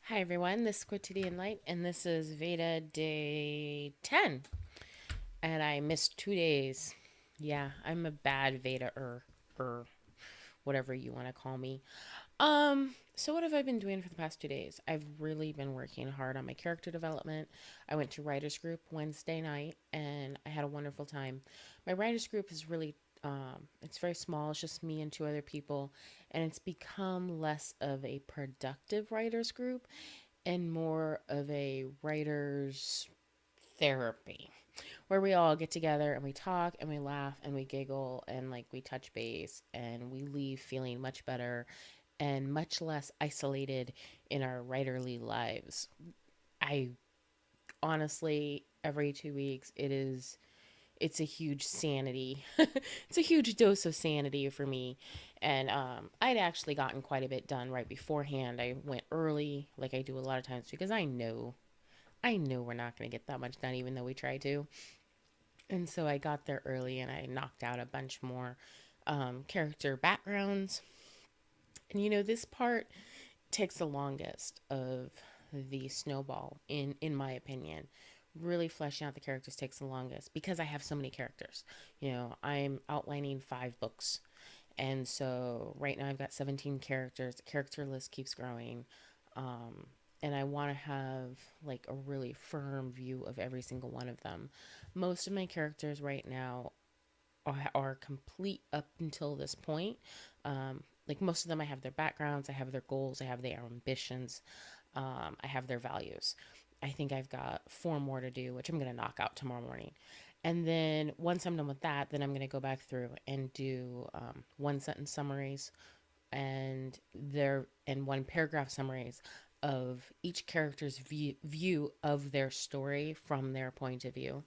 Hi everyone, this is Quotidian Light, and this is VEDA day 10. And I missed 2 days. Yeah, I'm a bad VEDA-er, whatever you want to call me. So what have I been doing for the past 2 days? I've really been working hard on my character development. I went to writers group Wednesday night, and I had a wonderful time. My writers group is really it's very small. It's just me and two other people, and it's become less of a productive writers group and more of a writer's therapy where we all get together and we talk and we laugh and we giggle and like we touch base and we leave feeling much better and much less isolated in our writerly lives. I honestly, every 2 weeks, it's a huge sanity. It's a huge dose of sanity for me. And I'd actually gotten quite a bit done right beforehand. I went early, like I do a lot of times, because I know we're not going to get that much done, even though we try to. And so I got there early and I knocked out a bunch more character backgrounds. And this part takes the longest of the snowball, in my opinion. Really fleshing out the characters takes the longest because I have so many characters. I'm outlining 5 books. And so right now I've got 17 characters. The character list keeps growing. And I want to have like a really firm view of every single one of them. Most of my characters right now are complete up until this point. Like most of them, I have their backgrounds, I have their goals, I have their ambitions, I have their values. I think I've got 4 more to do, which I'm going to knock out tomorrow morning. And then once I'm done with that, then I'm going to go back through and do one sentence summaries and one paragraph summaries of each character's view of their story from their point of view.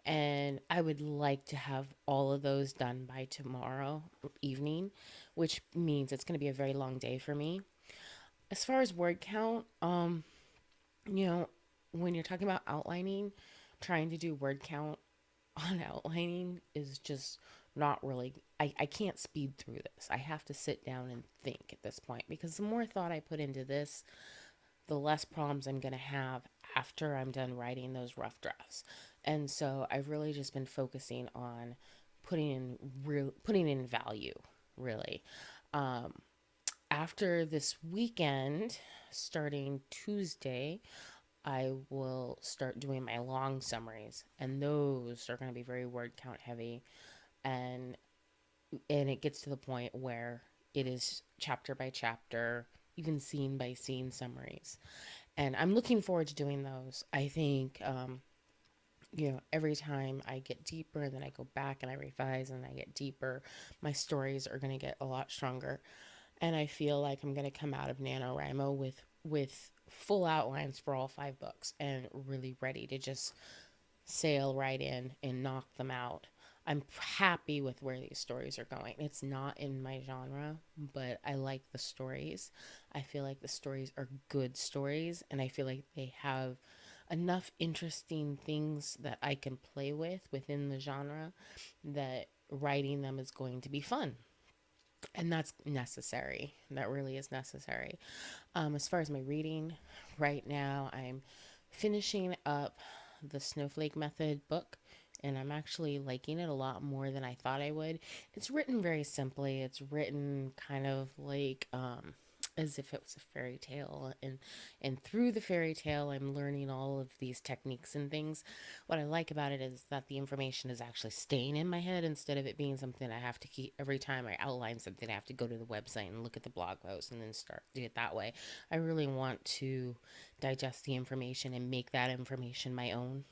And I would like to have all of those done by tomorrow evening, which means it's going to be a very long day for me. As far as word count, you know, when you're talking about outlining, trying to do word count on outlining is just not really. I can't speed through this. I have to sit down and think at this point because the more thought I put into this, the less problems I'm going to have after I'm done writing those rough drafts. And so I've really just been focusing on putting in value, really. Um, After this weekend, starting Tuesday, I will start doing my long summaries, and those are going to be very word count heavy, and it gets to the point where it is chapter by chapter, even scene by scene summaries. And I'm looking forward to doing those. I think, every time I get deeper and then I go back and I revise and I get deeper, my stories are going to get a lot stronger. And I feel like I'm going to come out of NaNoWriMo with full outlines for all 5 books and really ready to just sail right in and knock them out. I'm happy with where these stories are going. It's not in my genre, but I like the stories. I feel like the stories are good stories, and I feel like they have enough interesting things that I can play with within the genre that writing them is going to be fun. And that's necessary. That really is necessary. As far as my reading, right now I'm finishing up the Snowflake Method book, and I'm actually liking it a lot more than I thought I would. It's written very simply. It's written kind of like as if it was a fairy tale, and through the fairy tale I'm learning all of these techniques and things. What I like about it is that the information is actually staying in my head instead of it being something I have to keep every time I outline something. I have to go to the website and look at the blog post and then start do it that way. I really want to digest the information and make that information my own.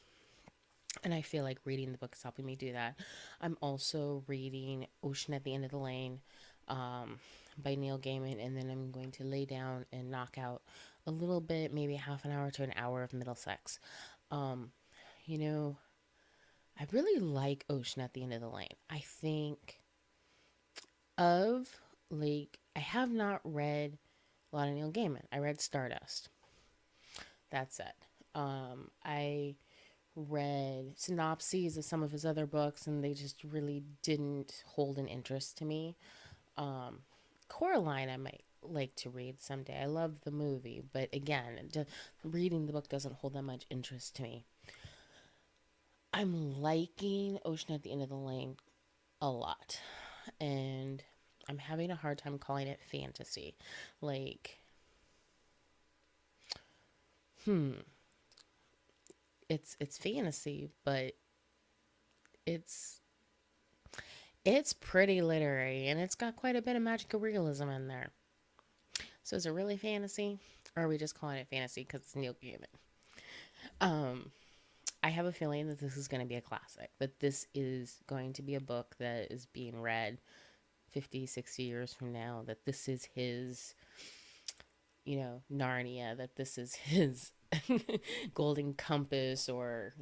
And I feel like reading the book is helping me do that. I'm also reading Ocean at the End of the Lane by Neil Gaiman, and then I'm going to lay down and knock out a little bit, maybe half an hour to an hour of Middlesex. Um, you know, I really like Ocean at the End of the Lane. I think of I have not read a lot of Neil Gaiman. I read Stardust. That's it. I read synopses of some of his other books, and they just really didn't hold an interest to me. Um, Coraline, I might. like to read someday. I love the movie, but again, reading the book doesn't hold that much interest to me. I'm liking Ocean at the End of the Lane a lot, and I'm having a hard time calling it fantasy. Like, hmm, it's fantasy, but it's it's pretty literary, and it's got quite a bit of magical realism in there. So is it really fantasy, or are we just calling it fantasy because it's Neil Gaiman? Um, I have a feeling that this is going to be a classic. That this is going to be a book that is being read 50, 60 years from now. That this is his, Narnia. That this is his golden compass, or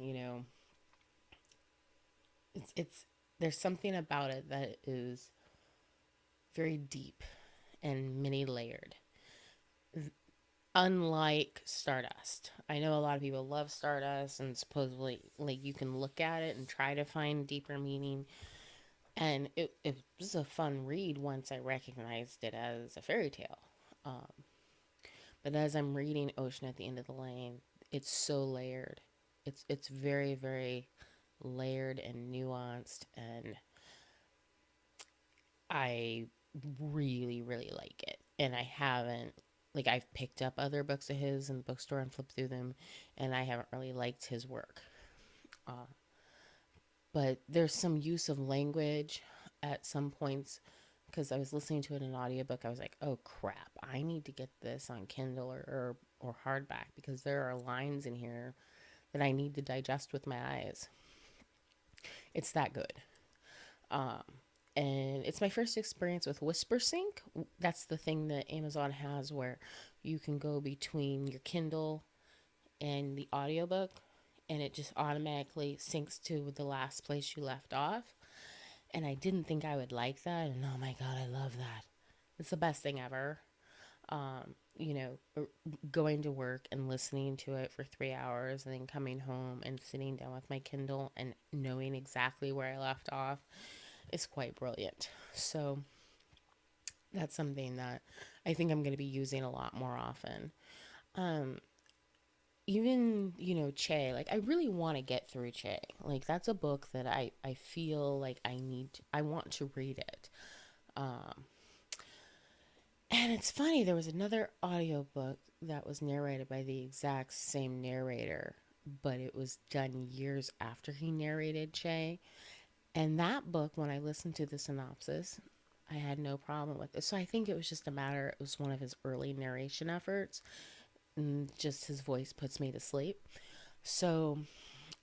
it's there's something about it that is very deep and many layered. Unlike Stardust. I know a lot of people love Stardust, and supposedly like you can look at it and try to find deeper meaning, and it was a fun read once I recognized it as a fairy tale. Um, but as I'm reading Ocean at the End of the Lane, it's so layered. It's very, very layered and nuanced, and I really, really like it. And I haven't, like, I've picked up other books of his in the bookstore and flipped through them, and I haven't really liked his work. Uh, but there's some use of language at some points, because I was listening to it in an audiobook. I was like, oh crap, I need to get this on Kindle or hardback, because there are lines in here that I need to digest with my eyes. It's that good. Um, and it's my first experience with WhisperSync. That's the thing that Amazon has where you can go between your Kindle and the audiobook, and it just automatically syncs to the last place you left off. And I didn't think I would like that, and oh my god, I love that. It's the best thing ever. Going to work and listening to it for 3 hours, and then coming home and sitting down with my Kindle and knowing exactly where I left off is quite brilliant. So that's something that I think I'm going to be using a lot more often. Um, Even, Che, like I really want to get through Che. Like that's a book that I feel like I want to read it. Um, and it's funny, there was another audiobook that was narrated by the exact same narrator, but it was done years after he narrated Che. And that book, when I listened to the synopsis, I had no problem with it. So I think it was just a matter, it was one of his early narration efforts, and just his voice puts me to sleep. So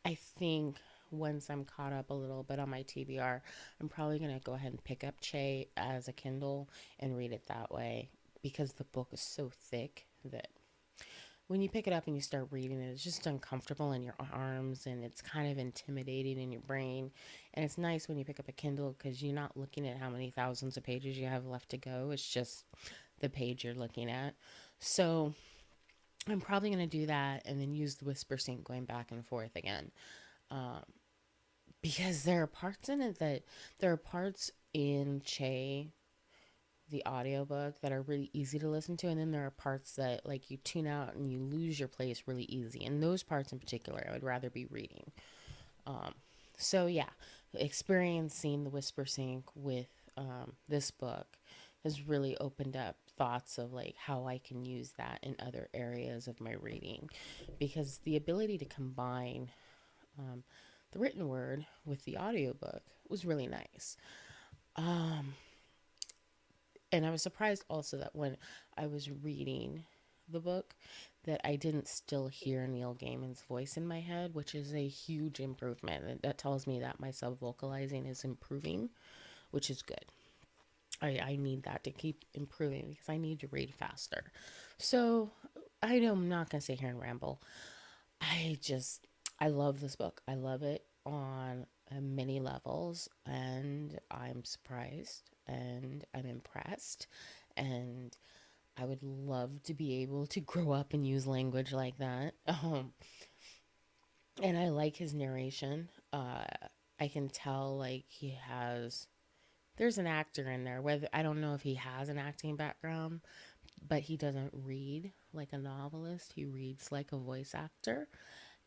I think once I'm caught up a little bit on my TBR, I'm probably going to go ahead and pick up Che as a Kindle and read it that way, because the book is so thick that when you pick it up and you start reading it, it's just uncomfortable in your arms, and it's kind of intimidating in your brain. And it's nice when you pick up a Kindle because you're not looking at how many thousands of pages you have left to go. It's just the page you're looking at. So I'm probably going to do that and then use the Whisper Sync going back and forth again. Um, because there are parts in Che, the audiobook, that are really easy to listen to, and then there are parts that like you tune out and you lose your place really easy, and those parts in particular I would rather be reading. um, so yeah, experiencing the Whisper Sync with this book has really opened up thoughts of like how I can use that in other areas of my reading, because the ability to combine um, the written word with the audiobook was really nice. um, and I was surprised also that when I was reading the book, that I didn't still hear Neil Gaiman's voice in my head, which is a huge improvement. That tells me that my sub vocalizing is improving, which is good. I need that to keep improving because I need to read faster. So I know I'm not going to sit here and ramble. I just, I love this book. I love it on many levels, and I'm surprised and I'm impressed. And I would love to be able to grow up and use language like that. And I like his narration. I can tell like there's an actor in there. Whether I don't know if he has an acting background, but he doesn't read like a novelist. He reads like a voice actor,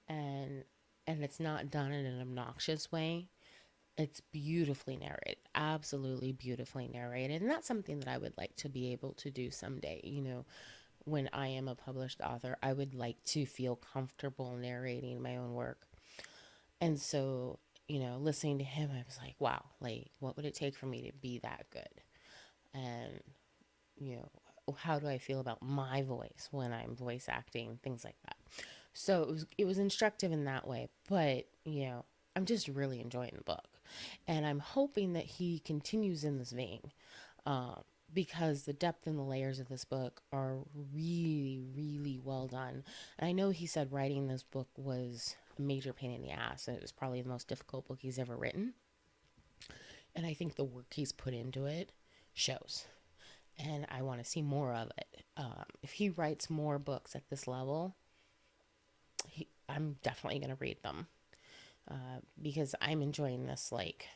and it's not done in an obnoxious way. It's beautifully narrated, absolutely beautifully narrated. And that's something that I would like to be able to do someday. When I am a published author, I would like to feel comfortable narrating my own work. And so, listening to him, I was like, wow, like, what would it take for me to be that good? And, you how do I feel about my voice when I'm voice acting, things like that. So it was instructive in that way, but I'm just really enjoying the book, and I'm hoping that he continues in this vein, um, because the depth and the layers of this book are really, really well done. And I know he said writing this book was a major pain in the ass, and it was probably the most difficult book he's ever written. And I think the work he's put into it shows, and I want to see more of it. If he writes more books at this level, I'm definitely going to read them, because I'm enjoying this. Like,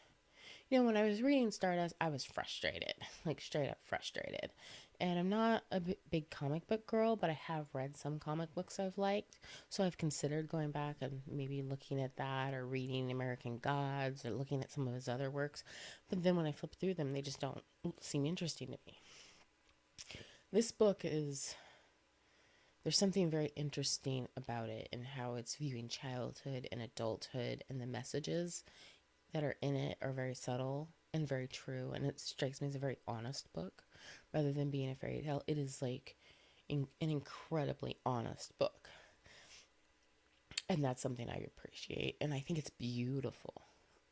when I was reading Stardust, I was frustrated, like straight up frustrated. And I'm not a big comic book girl, but I have read some comic books I've liked. So I've considered going back and maybe looking at that, or reading American Gods, or looking at some of his other works. But then when I flip through them, they just don't seem interesting to me. This book is, there's something very interesting about it, and how it's viewing childhood and adulthood, and the messages that are in it are very subtle and very true. And it strikes me as a very honest book rather than being a fairy tale. It is like an incredibly honest book. And that's something I appreciate. And I think it's beautiful.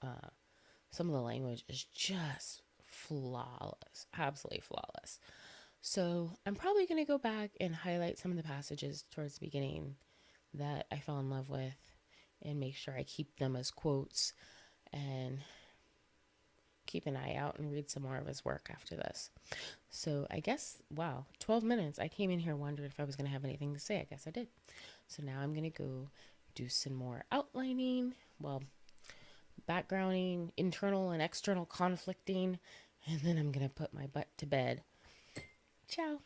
Uh, some of the language is just flawless, absolutely flawless. So I'm probably going to go back and highlight some of the passages towards the beginning that I fell in love with, and make sure I keep them as quotes, and keep an eye out and read some more of his work after this. So I guess, wow, 12 minutes. I came in here wondering if I was going to have anything to say. I guess I did. So now I'm going to go do some more outlining, well, backgrounding, internal and external conflicting, and then I'm going to put my butt to bed. Ciao.